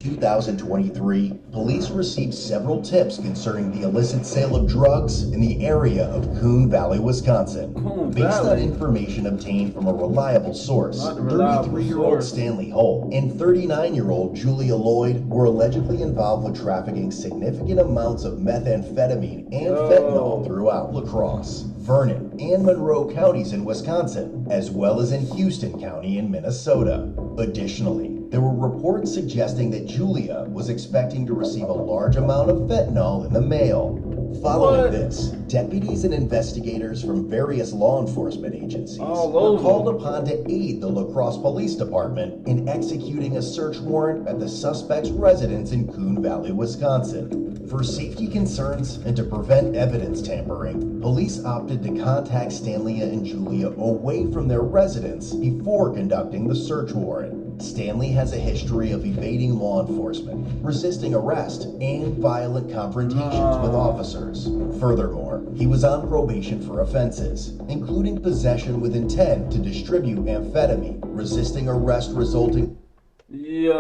2023, police received several tips concerning the illicit sale of drugs in the area of Coon Valley, Wisconsin. Based on information obtained from a reliable source, 33-year-old Stanley Holt and 39-year-old Julia Lloyd were allegedly involved with trafficking significant amounts of methamphetamine and fentanyl throughout La Crosse, Vernon, and Monroe counties in Wisconsin, as well as in Houston County in Minnesota. Additionally, there were reports suggesting that Julia was expecting to receive a large amount of fentanyl in the mail. Following this, deputies and investigators from various law enforcement agencies were called upon to aid the La Crosse Police Department in executing a search warrant at the suspect's residence in Coon Valley, Wisconsin. For safety concerns and to prevent evidence tampering, police opted to contact Stanley and Julia away from their residence before conducting the search warrant. Stanley has a history of evading law enforcement, resisting arrest, and violent confrontations with officers. Furthermore, he was on probation for offenses, including possession with intent to distribute amphetamine, resisting arrest resulting... The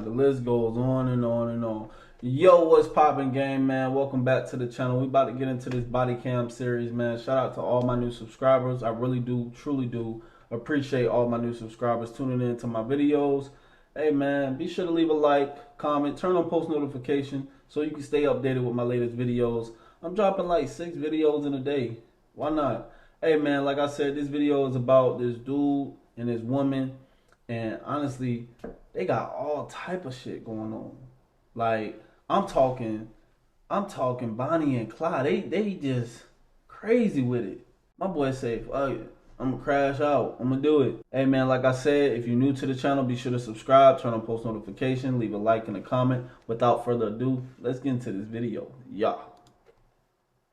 list goes on and on and on. Yo, what's poppin', gang, man? Welcome back to the channel. We about to get into this body cam series, man. Shout out to all my new subscribers. I really do, truly do appreciate all my new subscribers tuning in to my videos. Hey, man, be sure to leave a like, comment, turn on post notification so you can stay updated with my latest videos. I'm dropping like 6 videos in a day. Why not? Hey, man, like I said, this video is about this dude and this woman, and honestly, they got all type of shit going on. Like, I'm talking Bonnie and Clyde. They just crazy with it. My boy say, fuck it, I'm gonna crash out. I'm gonna do it. Hey, man, like I said, if you're new to the channel, be sure to subscribe, turn on post notification, leave a like and a comment. Without further ado, let's get into this video. Yeah.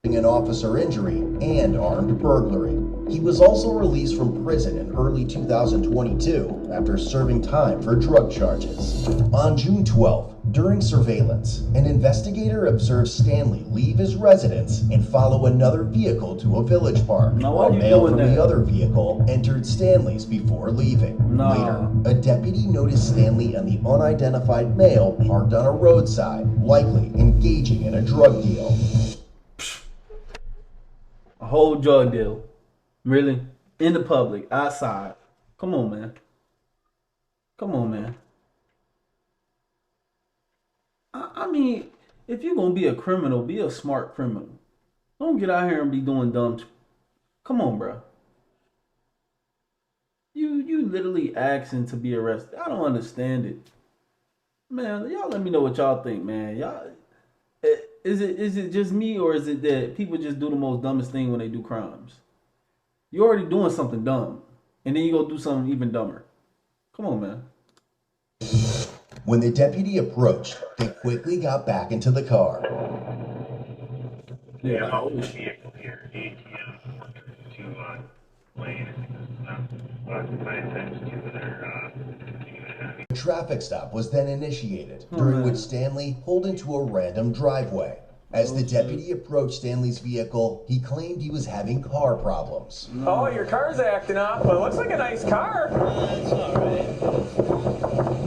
An officer injury and armed burglary. He was also released from prison in early 2022 after serving time for drug charges. On June 12th, during surveillance, an investigator observed Stanley leave his residence and follow another vehicle to a village park. A male from the other vehicle entered Stanley's before leaving. Later, a deputy noticed Stanley and the unidentified male parked on a roadside, likely engaging in a drug deal. A whole drug deal. Really? In the public, outside. Come on, man. Come on, man. I mean, if you're going to be a criminal, be a smart criminal. Don't get out here and be doing dumb. Come on, bro. You literally asking to be arrested. I don't understand it. Man, y'all let me know what y'all think, man. Y'all, is it just me, or is it that people just do the most dumbest thing when they do crimes? You're already doing something dumb, and then you go do something even dumber. Come on, man. When the deputy approached, they quickly got back into the car. Yeah, I'll vehicle here, ATM to lane. My intention to their A traffic stop was then initiated, during which Stanley pulled into a random driveway. As the deputy approached Stanley's vehicle, he claimed he was having car problems. Oh, your car's acting up. Well, it looks like a nice car. It's alright.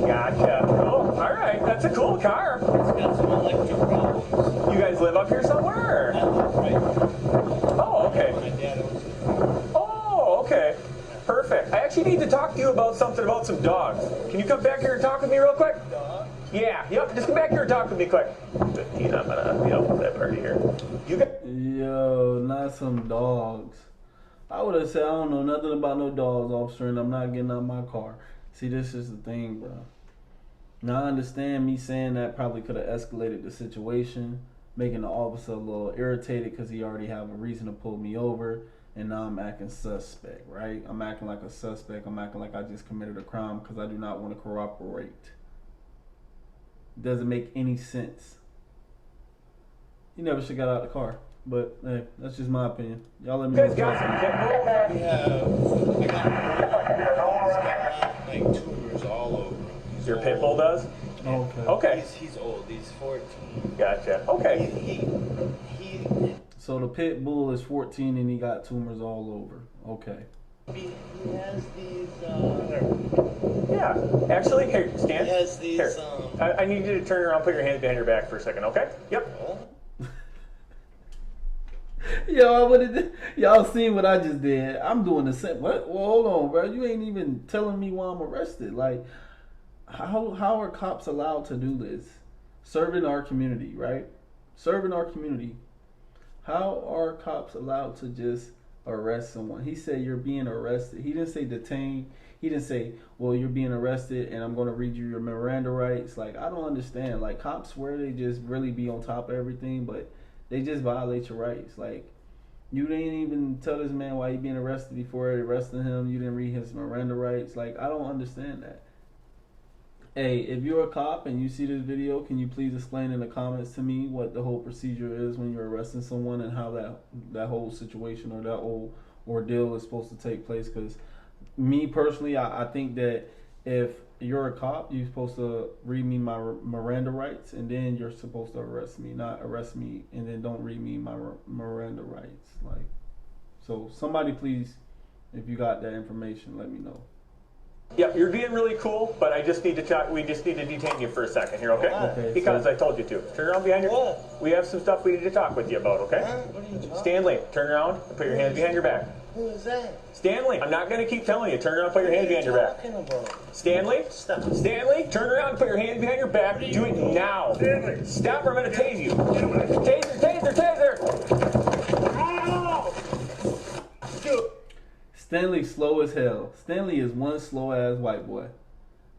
Gotcha. Oh, alright. That's a cool car. It's got some electric problems. You guys live up here somewhere? Right. Oh, okay. My dad owns it. Oh, okay. Perfect. I actually need to talk to you about something about some dogs. Can you come back here and talk with me real quick? Dog? Yeah, yep. Just come back here and talk with me quick. 15, I'm gonna, put that party here. You guys... Yo, not some dogs. I would have said, I don't know nothing about no dogs, officer, and I'm not getting out my car. See, this is the thing, bro. Now, I understand me saying that probably could have escalated the situation, making the officer a little irritated because he already have a reason to pull me over, and now I'm acting suspect, right? I'm acting like a suspect. I'm acting like I just committed a crime because I do not want to cooperate. Doesn't make any sense. He never should got out of the car. But hey, that's just my opinion. Y'all let me know. You guys got some Yeah, I got like tumors all over him. Your pit bull does? Okay. Okay. He's old. He's 14. Gotcha. Okay. He So the pit bull is 14 and he got tumors all over. Okay. He has these, Yeah. Actually, here, stand. he has these, Here. I need you to turn around, put your hands behind your back for a second, okay? Yep. Yo, I would y'all seen what I just did. I'm doing the same. What? Well, hold on, bro. You ain't even telling me why I'm arrested. Like, how are cops allowed to do this? Serving our community, right? Serving our community. How are cops allowed to just arrest someone? He said you're being arrested. He didn't say detain. He didn't say, well, you're being arrested and I'm going to read you your Miranda rights. Like, I don't understand. Like, cops swear they just really be on top of everything, but they just violate your rights. Like, you didn't even tell this man why he being arrested before arresting him. You didn't read his Miranda rights. Like, I don't understand that. Hey, if you're a cop and you see this video, can you please explain in the comments to me what the whole procedure is when you're arresting someone and how that whole situation or that whole ordeal is supposed to take place? Because me personally, I think that if you're a cop, you're supposed to read me my Miranda rights and then you're supposed to arrest me, not arrest me and then don't read me my Miranda rights. Like, so somebody please, if you got that information, let me know. Yep, you're being really cool, but I just need to talk. We just need to detain you for a second here, okay? Okay, Because so- I told you to. Turn around behind your. What? We have some stuff we need to talk with you about, okay? What are you talking Stanley, turn around and put your hands behind your back. Who is that? Stanley, I'm not going to keep telling you. Turn around and put your hands behind your back. What are you talking about? Stanley, Stop. Stanley, turn around and put your hands behind your back. Do it now. Stanley. Stop or I'm going to tase you. Taser, taser, taser. Stanley's slow as hell. Stanley is one slow ass white boy.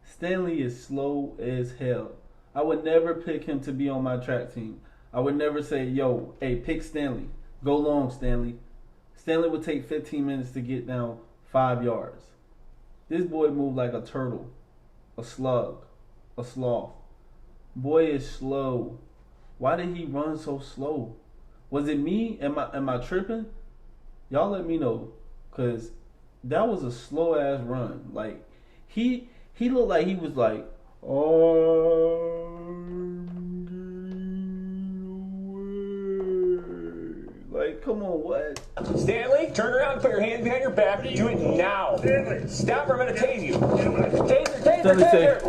Stanley is slow as hell. I would never pick him to be on my track team. I would never say, yo, hey, pick Stanley. Go long, Stanley. Stanley would take 15 minutes to get down 5 yards. This boy moved like a turtle, a slug, a sloth. Boy is slow. Why did he run so slow? Was it me? Am I tripping? Y'all let me know. Cause that was a slow ass run. Like he looked like he was like, like, come on, what? Stanley, turn around and put your hands behind your back. Do it now. Stanley. Stop or I'm going to tase you. Taser, taser, Stanley, taser.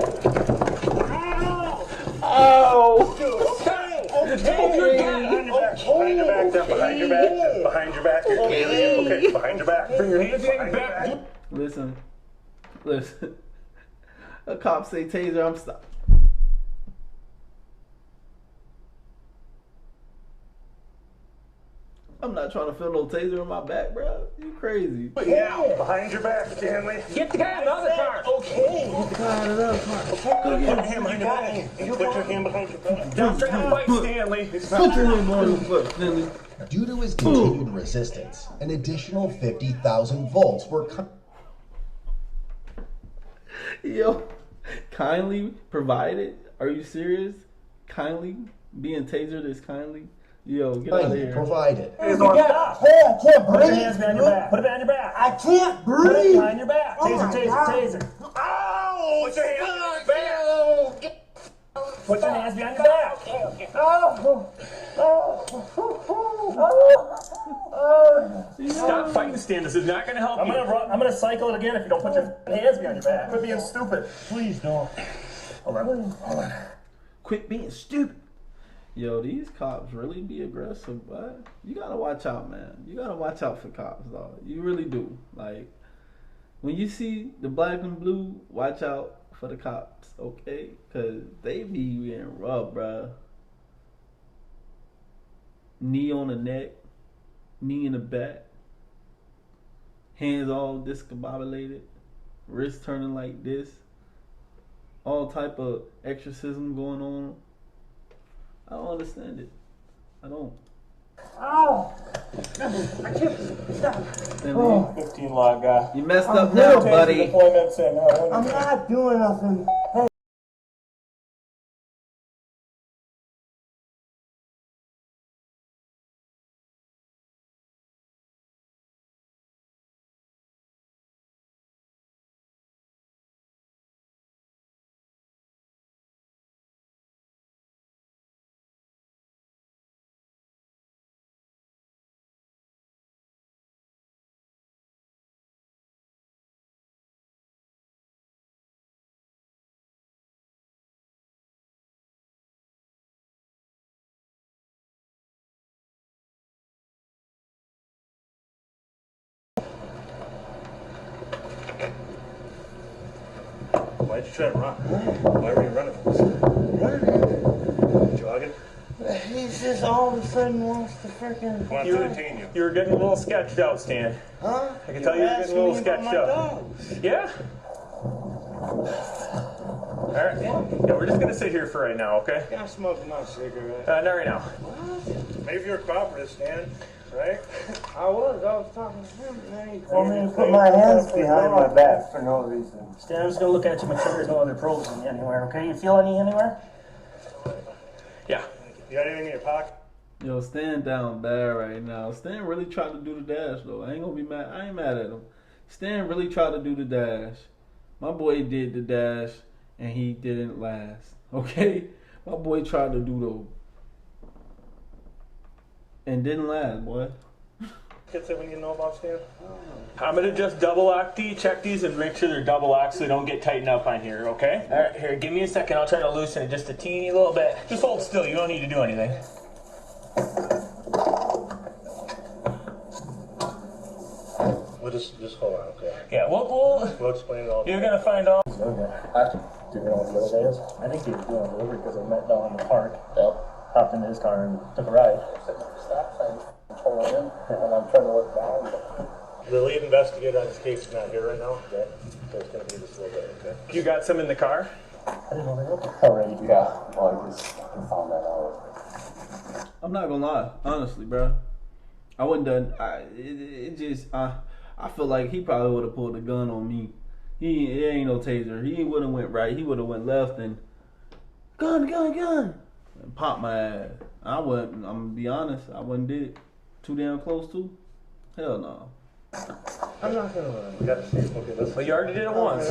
Oh! Behind your back, then. Behind your back, then. Behind your back. Okay, behind your back. Bring your hands behind your back. Listen. A cop say taser, I'm stop. I'm not trying to feel no taser in my back, bro. You crazy. Now, behind your back, Stanley. Get the guy out of the car. Okay. Get the guy out of the car. Put your hand behind your back. Put your hand behind your back. Don't try to fight, Stanley. Put your hand on his foot, Stanley. Due to his continued resistance, an additional 50,000 volts were Yo, kindly provided? Are you serious? Kindly? Being tasered is kindly? Yo, get out of here. provided. Hey, I can't breathe. Put your hands behind your back. Put it behind your back. I can't Put it breathe. behind your back. Oh Taser, my taser, God. taser. Ow! Put your hands behind your back. Put your hands behind your back. Stop fighting, Stan. This is not going to help you. I'm gonna cycle it again if you don't put your hands behind your back. Quit being stupid. Please don't. Hold on. Quit being stupid. Yo, these cops really be aggressive, but you gotta watch out, man. You gotta watch out for cops, dog. You really do. Like, when you see the black and blue, watch out for the cops, okay? Cause they be being rough, bruh. Knee on the neck, knee in the back, hands all discombobulated, wrist turning like this, all type of exorcism going on. I don't understand it. I don't. Ow. I can't stop. Stanley, 15 log guy. you messed I'm up now, good. buddy. Deployments in. I'm not doing nothing. Hey. you trying to run? Why were you running from us? Jogging? He's just all of a sudden wants to freaking. I want to detain you. You were getting a little sketched out, Stan. Huh? I can tell you were getting a little sketched out. Dogs. Yeah? Alright. Yeah, we're just gonna sit here for right now, okay? I'm smoking my cigarette. Not right now. Maybe you're cooperative, Stan, right? I was talking to him, and then he Want me to put my hands behind my back for no reason. Stan, I'm just gonna look at you, make sure there's no other probes in you anywhere, okay? You feel any anywhere? Yeah. You got anything in your pocket? Yo, Stan down bad right now. Stan really tried to do the dash though. I ain't gonna be mad. I ain't mad at him. Stan really tried to do the dash. My boy did the dash and he didn't last. Okay? My boy tried to do the and didn't last, boy. Kids that we need to know about, Stan? I'm gonna just double lock check these and make sure they're double locked so they don't get tightened up on here, okay? Alright, here, give me a second. I'll try to loosen it just a teeny little bit. Just hold still. You don't need to do anything. We'll just hold on, okay? Yeah, We'll explain it all. you're gonna find out. Actually, do you know what the other day is? I think he was doing a delivery because I met down in the park. Hopped into his car and took a ride. Stop sign. Told him, and I'm trying to look down. The lead investigator on this case is not here right now. Okay. So it's going to be just a little bit, okay? You got some in the car? I didn't know they were already. Yeah. Well, I just found that out. I'm not gonna lie, honestly, bro. I wouldn't done. I feel like he probably would have pulled a gun on me. It ain't no taser. He would have went right. He would have went left and gun, and popped my ass. I wouldn't. I'm gonna be honest. I wouldn't did it. Too damn close to. Hell no. I'm not gonna lie. We got to see. Okay, let's. Well, you already did it once.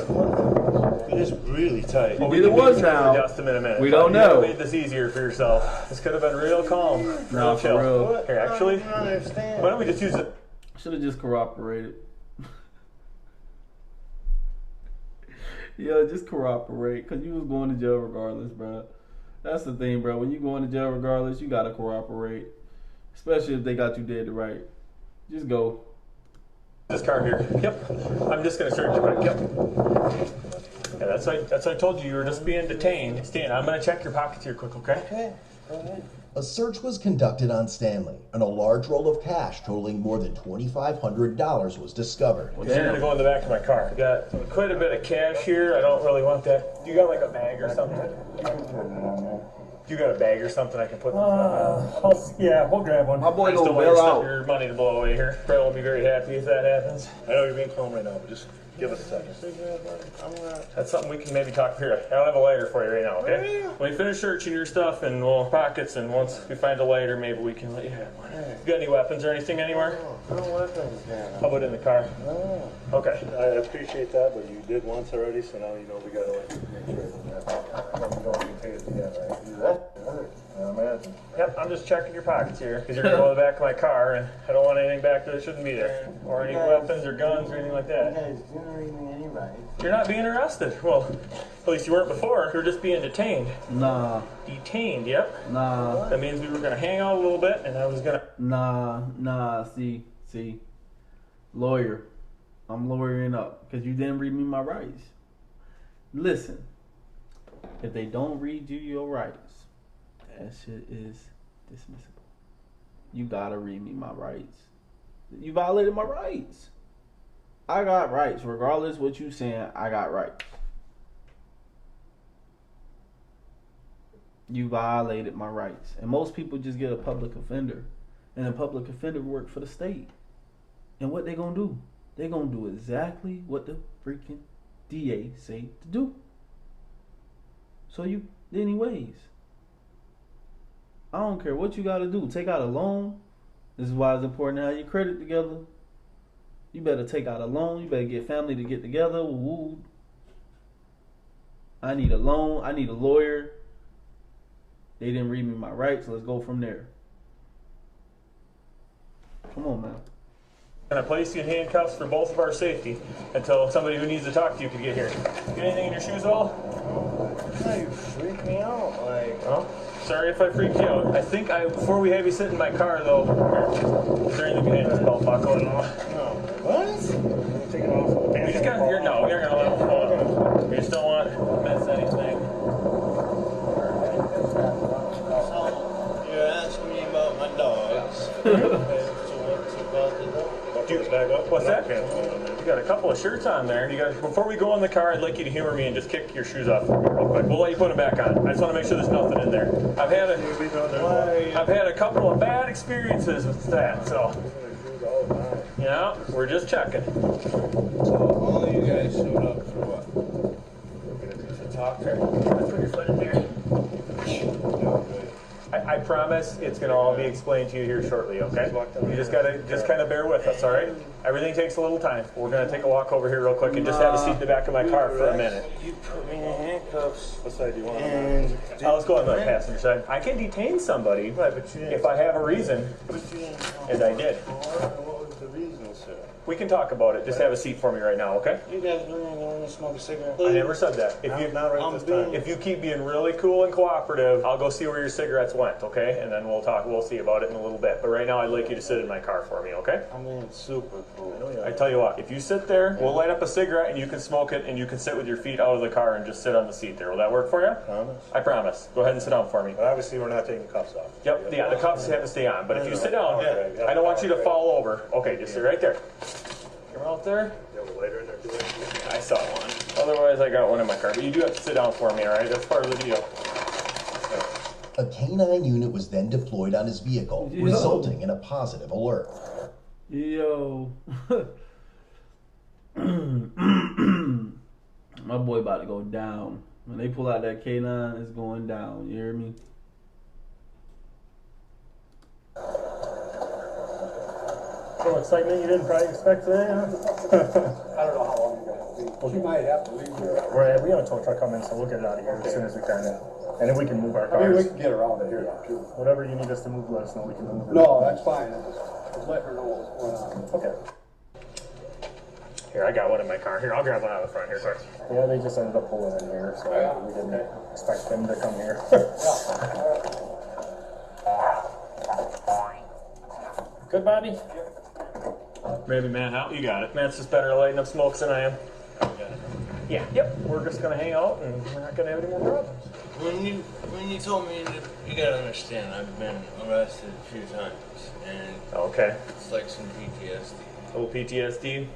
It is really tight. You did it once now. Just a minute. We don't You know. made this easier for yourself. This could have been real calm. No, Real chill. for real. Here, actually, I don't understand. why don't we just use it? Should have just cooperated. Yo, just cooperate, cause you was going to jail regardless, bro. That's the thing, bro. When you going to jail regardless, you gotta cooperate, especially if they got you dead to right. Just go. This car here. Yep. I'm just gonna search your back. Yep. Yeah, that's what I told you. You were just being detained. Stan, I'm gonna check your pockets here quick, okay? Okay, go ahead. A search was conducted on Stanley, and a large roll of cash totaling more than $2,500 was discovered. Well, you're gonna go in the back of my car. I got quite a bit of cash here. I don't really want that. You got like a bag or something? You got a bag or something I can put? Yeah, we'll grab one. My boy I just don't gonna want bail out. your money to blow away here. Probably won't be very happy if that happens. I know you're being calm right now, but just give us a second. That's something we can maybe talk here. I don't have a lighter for you right now, okay? When we finish searching your stuff and we'll pockets, and once we find a lighter, maybe we can let you have one. You got any weapons or anything anywhere? No weapons, man. How about in the car? Oh. Okay. I appreciate that, but you did once already, so now you know we gotta like make sure that you don't get it again, right? Do that? I imagine. Yep, I'm just checking your pockets here because you're gonna go to the back of my car, and I don't want anything back there that shouldn't be there, or any weapons or guns or anything like You that. guys generating any right? You're not being arrested. Well, at least you weren't before. You were just being detained. Nah, Detained. Yep. nah, That means we were gonna hang out a little bit, and I was gonna. nah. See, lawyer. I'm lawyering up because you didn't read me my rights. Listen, if they don't read you your rights, that shit is dismissible. You gotta read me my rights. You violated my rights. I got rights, regardless what you saying. I got rights. You violated my rights, and most people just get a public offender, and a public offender work for the state. And what they gonna do? They gonna do exactly what the freaking DA say to do. So you, anyways, I don't care what you gotta do. Take out a loan. This is why it's important to have your credit together. You better take out a loan. You better get family to get together. Woo. I need a loan. I need a lawyer. They didn't read me my rights. Let's go from there. Come on, man. Gonna place you in handcuffs for both of our safety until somebody who needs to talk to you can get here. Get anything in your shoes at all? No, you freak me out. Like, Oh, sorry if I freaked you out. I think before we have you sit in my car though, is there anything behind this belt buckle at all? what? Take it off. You just gotta, you're not gonna let them fall. You just don't want want to miss anything. So, you're asking me about my dogs. Okay, so what's about the dog? What's that? You got a couple of shirts on there. You got. Before we go in the car, I'd like you to humor me and just kick your shoes off for me real quick. We'll let you put them back on. I just want to make sure there's nothing in there. I've had a couple of bad experiences with that, so yeah, we're just checking. So all of you guys showed up for what? To talk to her? Let's put your foot in there. I promise it's gonna all be explained to you here shortly, okay? You just gotta kind of bear with us, all right? Everything takes a little time. We're gonna take a walk over here real quick and just have a seat in the back of my car for a minute. You put me in handcuffs. What side do you want? And Let's go on the passenger side. I can detain somebody if I have a reason, and I did. What was the reason, sir? We can talk about it. Just have a seat for me right now, okay? You guys really ain't gonna smoke a cigarette? I never said that. Not right this time. If you keep being really cool and cooperative, I'll go see where your cigarettes went, okay? And then we'll talk. We'll see about it in a little bit. But right now, I'd like you to sit in my car for me, okay? I'm being super cool. I tell you what, if you sit there, we'll light up a cigarette and you can smoke it and you can sit with your feet out of the car and just sit on the seat there. Will that work for you? Promise? I promise. Go ahead and sit down for me. But obviously, we're not taking the cuffs off. Yep, yeah, the cuffs have to stay on. But if you sit down, I don't want you to fall over. Okay, just sit right there. You're out there? You have a lighter in there too? I saw one. Otherwise, I got one in my car. But you do have to sit down for me, all right? That's part of the deal. A canine unit was then deployed on his vehicle, resulting in a positive alert. Yo. My boy about to go down. When they pull out that K9, it's going down. You hear me? So excitement you didn't probably expect today, huh? I don't know how long you're gonna be. You might have to leave here. We have a tow truck coming, so we'll get it out of here as soon as we can. And then we can move our I mean, we cars. can get around it here now too. Whatever you need us to move, let us know. We can move it. No, that's fine. Just let her know what's going on. Okay. Here, I got one in my car. Here, I'll grab one out of the front here, quick. Yeah, they just ended up pulling in here, so we didn't expect them to come here. Good, Bobby? Maybe Matt, how? You got it. Matt's just better at lighting up smokes than I am. Yeah, yep. We're just gonna hang out and we're not gonna have any more problems. When you told me, you gotta understand, I've been arrested a few times, and Okay. it's like some PTSD. A little PTSD.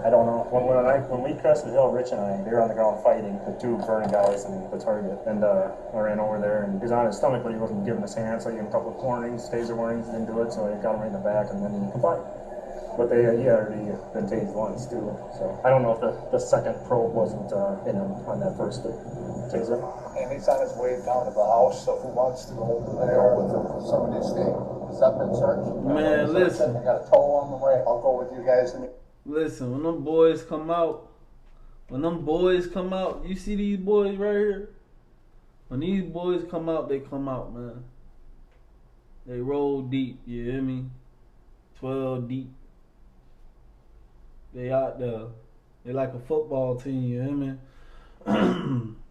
I don't know. When we crested the hill, Rich and I, they were on the ground fighting, the two burning guys and the target. And I ran over there, and he was on his stomach, but he wasn't giving us hands. So I gave him a couple of warnings, taser warnings, didn't do it, so I got him right in the back, and then he complied. But he had already been tased once too. So I don't know if the second probe wasn't in him on that first taser. And he's on his way down to the house, so who wants to go over there with him for some of these things? Has that been searched? Man, listen. I got a tow on the way. I'll go with you guys. Listen, when them boys come out, you see these boys right here? When these boys come out, they come out, man. They roll deep, you hear me? 12 deep. They out there. They like a football team, you hear me?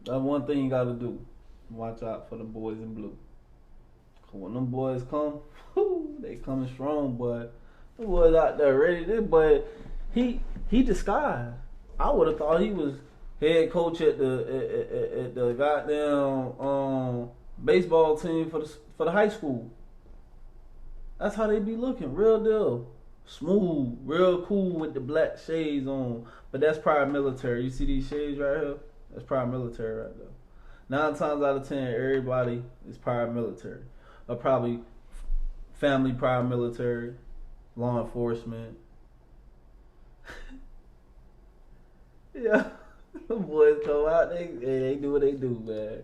That's one thing you gotta do. Watch out for the boys in blue. When them boys come, they coming strong, but the boys out there ready. But he disguised. I would have thought he was head coach at the goddamn baseball team for the high school. That's how they be looking, real deal. Smooth, real cool with the black shades on. But that's paramilitary. You see these shades right here? That's paramilitary right there. 9 times out of 10, everybody is paramilitary. Or probably family paramilitary, law enforcement. Yeah, the boys come out, they do what they do, man.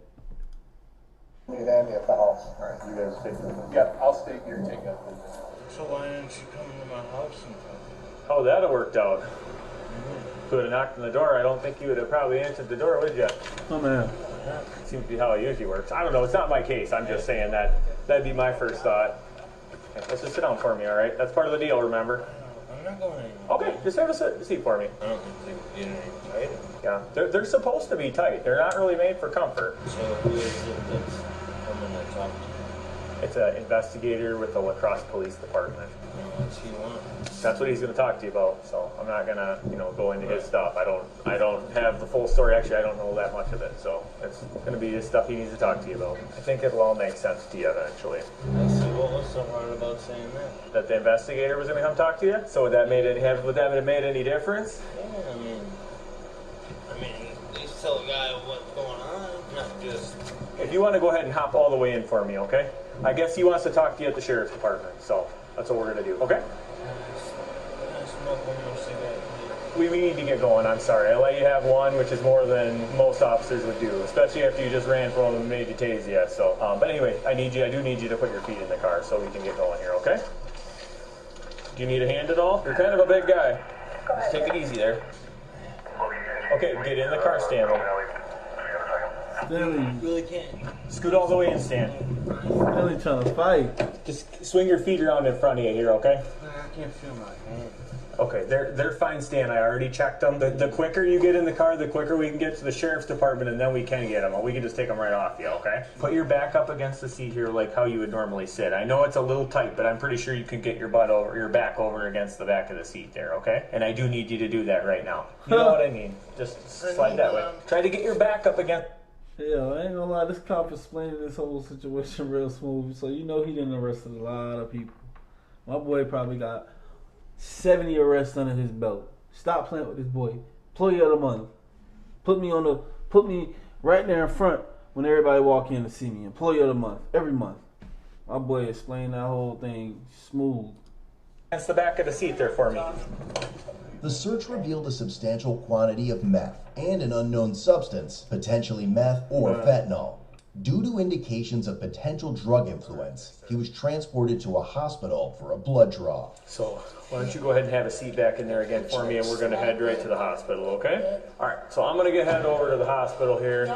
Meet Andy at the house. All right, you guys take them. Yeah, I'll stay here and take it. So why didn't you come to my house and talk? Oh, that have worked out. If you would have knocked on the door, I don't think you would have probably answered the door, would you? Oh, man. Seems to be how it usually works. I don't know. It's not my case. I'm just saying that'd be my first thought. Okay, let's just sit down for me, all right? That's part of the deal, remember? I'm not going anywhere. Okay, just have a seat for me. I don't think they're getting any tighter. Yeah, they're supposed to be tight. They're not really made for comfort. So who is it that's coming to talk to you? It's an investigator with the La Crosse Police Department. What's he want? That's what he's going to talk to you about. So I'm not going to, go into his stuff. I don't have the full story. Actually, I don't know that much of it. So it's going to be his stuff he needs to talk to you about. I think it'll all make sense to you eventually. I see. What was so hard about saying that? That the investigator was going to come talk to you. So would that have made any difference? Yeah, I mean, at least tell the guy what's going on, not just. If you want to go ahead and hop all the way in for me, okay? I guess he wants to talk to you at the sheriff's department. So that's what we're going to do, okay? Smoke one more cigarette. We need to get going. I'm sorry. I let you have one, which is more than most officers would do, especially after you just ran from them and made you tase you. So, but anyway, I do need you to put your feet in the car so we can get going here, okay? Do you need a hand at all? You're kind of a big guy. Just take it easy there. Okay, get in the car, Stanley. Stanley, Really can't. Scoot all the way in, Stan. Stanley trying to fight. Just swing your feet around in front of you here, okay? I can't feel my hand. Okay, they're fine, Stan. I already checked them. The quicker you get in the car, the quicker we can get to the sheriff's department, and then we can get them. We can just take them right off you, okay? Put your back up against the seat here like how you would normally sit. I know it's a little tight, but I'm pretty sure you can get your back over against the back of the seat there, okay? And I do need you to do that right now. You know what I mean? Just slide that way. Try to get your back up against... Yeah, I ain't gonna lie, this cop explaining this whole situation real smooth, so you know he done arrested a lot of people. My boy probably got 70 arrests under his belt. Stop playing with this boy. Employee of the month. Put me right there in front when everybody walk in to see me. Employee of the month. Every month. My boy explained that whole thing smooth. Against the back of the seat there for me. The search revealed a substantial quantity of meth and an unknown substance, potentially meth or fentanyl. Due to indications of potential drug influence, he was transported to a hospital for a blood draw. So why don't you go ahead and have a seat back in there again for me, and we're going to head right to the hospital, okay? All right, so I'm going to head over to the hospital here.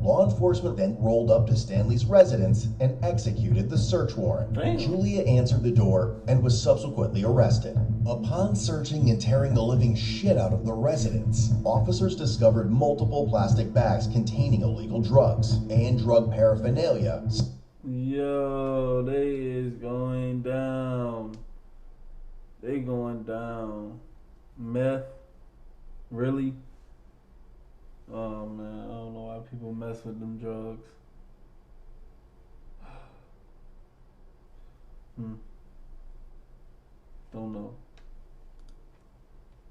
Law enforcement then rolled up to Stanley's residence and executed the search warrant. Damn. Julia answered the door and was subsequently arrested. Upon searching and tearing the living shit out of the residence, officers discovered multiple plastic bags containing illegal drugs and drug paraphernalia. Yo, they is going down. They going down. Meth? Really? Oh man, I don't know why people mess with them drugs. Don't know.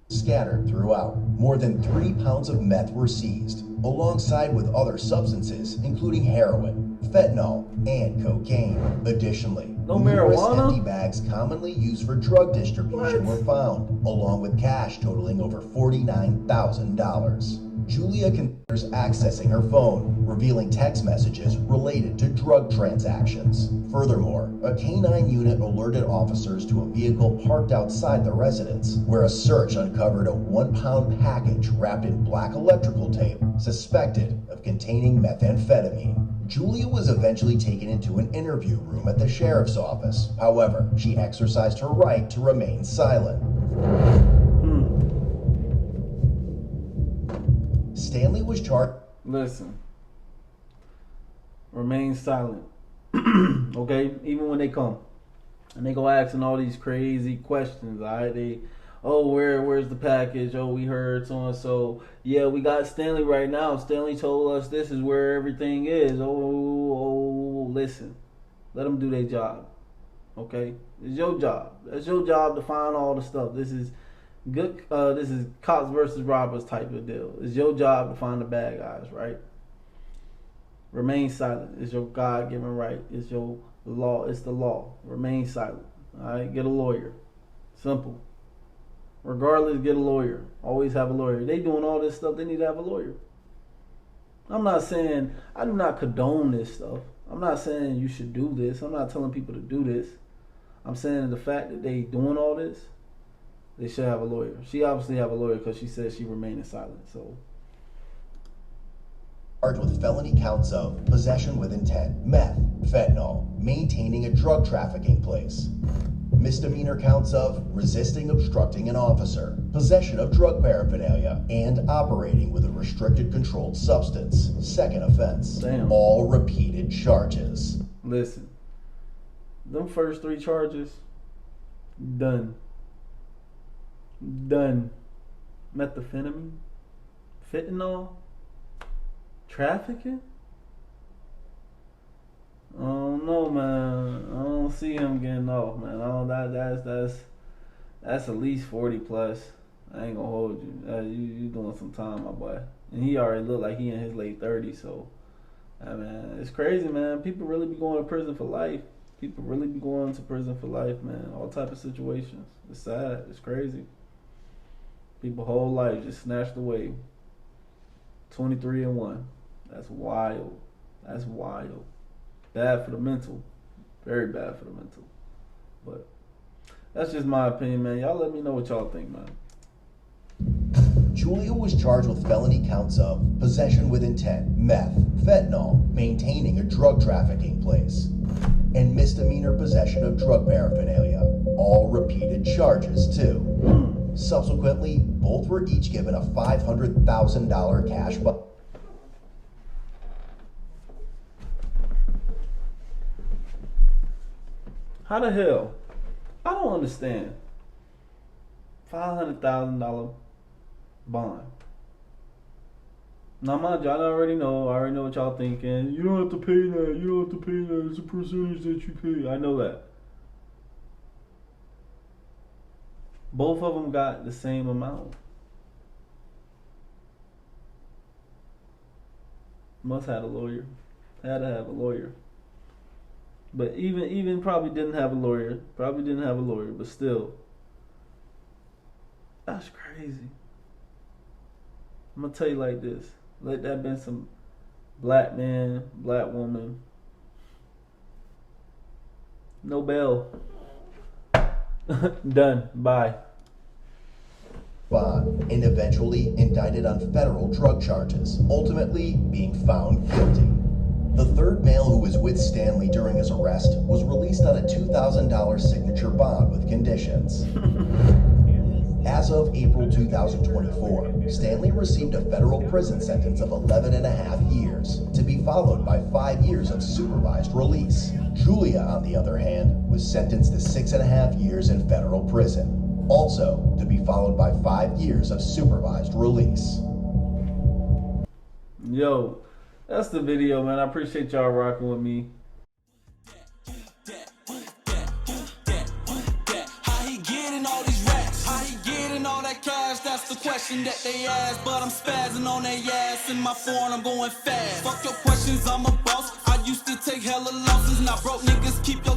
Scattered throughout. More than 3 pounds of meth were seized, alongside with other substances, including heroin, fentanyl, and cocaine. Additionally, No numerous marijuana? empty bags commonly used for drug distribution were found, along with cash totaling over $49,000. Julia considers accessing her phone, revealing text messages related to drug transactions. Furthermore, a K-9 unit alerted officers to a vehicle parked outside the residence, where a search uncovered a 1-pound package wrapped in black electrical tape, suspected of containing methamphetamine. Julia was eventually taken into an interview room at the sheriff's office. However, she exercised her right to remain silent. Stanley was charged. Listen. Remain silent. Okay? Even when they come. And they go asking all these crazy questions, alright? Where's the package? Oh, we heard so and so. Yeah, we got Stanley right now. Stanley told us this is where everything is. Listen. Let them do their job. Okay? It's your job. It's your job to find all the stuff. This is good. This is cops versus robbers type of deal. It's your job to find the bad guys, right? Remain silent. It's your God-given right. It's your law. It's the law. Remain silent. All right? Get a lawyer. Simple. Regardless, get a lawyer. Always have a lawyer. They doing all this stuff, they need to have a lawyer. I'm not saying, I do not condone this stuff. I'm not saying you should do this. I'm not telling people to do this. I'm saying the fact that they doing all this, they should have a lawyer. She obviously have a lawyer because she said she remained silent. So, Charged with felony counts of possession with intent, meth, fentanyl, maintaining a drug trafficking place. Misdemeanor counts of resisting obstructing an officer, possession of drug paraphernalia, and operating with a restricted controlled substance. Second offense. Damn. All repeated charges. listen. them first 3 charges, done. Done. Methamphetamine, fentanyl, trafficking. I don't know, man. I don't see him getting off, man. I don't, that's at least 40 plus. I ain't gonna hold you. You doing some time, my boy. And he already look like he in his late 30s, so man, it's crazy, man. People really be going to prison for life. People really be going to prison for life, man. All type of situations. It's sad. It's crazy. People whole life just snatched away. 23-1. That's wild. That's wild. Bad for the mental. Very bad for the mental. But that's just my opinion, man. Y'all let me know what y'all think, man. Julia was charged with felony counts of possession with intent, meth, fentanyl, maintaining a drug trafficking place, and misdemeanor possession of drug paraphernalia. All repeated charges, too. Subsequently, both were each given a $500,000 cash bond. How the hell? I don't understand. $500,000 bond. Now, mind you, I already know what y'all thinking. You don't have to pay that. You don't have to pay that. It's a percentage that you pay. I know that. Both of them got the same amount. Must have a lawyer. Had to have a lawyer. But even probably didn't have a lawyer. Probably didn't have a lawyer, but still. That's crazy. I'm gonna tell you like this. Let that been some black man, black woman. No bail. Done. Bye. Bond, and eventually indicted on federal drug charges, ultimately being found guilty. The third male who was with Stanley during his arrest was released on a $2,000 signature bond with conditions. As of April 2024, Stanley received a federal prison sentence of 11.5 years, to be followed by 5 years of supervised release. Julia, on the other hand, was sentenced to 6.5 years in federal prison, also to be followed by 5 years of supervised release. Yo, that's the video, man. I appreciate y'all rocking with me. That's the question that they ask, but I'm spazzing on their ass. In my phone, I'm going fast. Fuck your questions, I'm a boss. I used to take hella losses, now broke niggas keep your